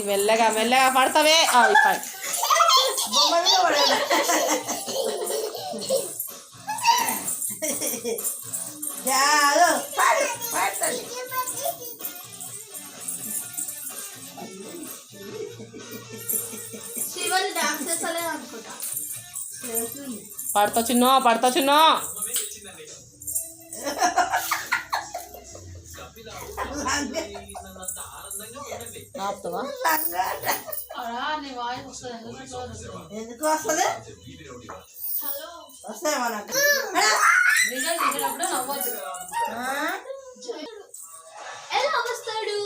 మెల్లగా మెల్లగా పడతావే. పడతా చిన్న పడతా చిన్న. ఆపుతావా? ఎందుకు వస్తుంది? వస్తాయి మనకు ఎలా వస్తాడు?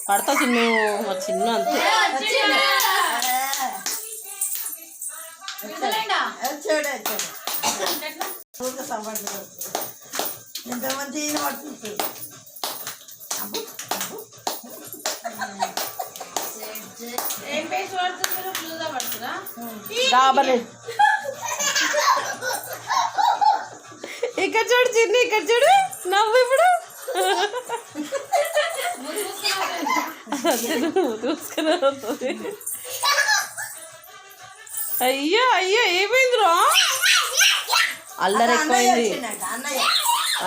పడతా చిన్న చిన్న అంతే. ఎంతమంది పడుతుంది. ఇక్కడ చూడు చిన్న, ఇక్కడ చూడు నవ్వు. ఇప్పుడు చూసుకుని వస్తుంది. అయ్యో అయ్యో ఏమైందిరా? అల్లరి ఎక్కువైంది,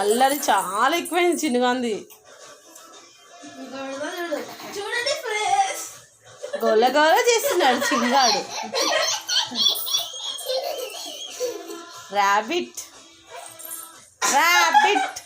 అల్లరి చాలా ఎక్కువైంది చిన్నగాంది. గోల గోల చేస్తున్నాడు చిన్నగాడు. Rabbit rabbit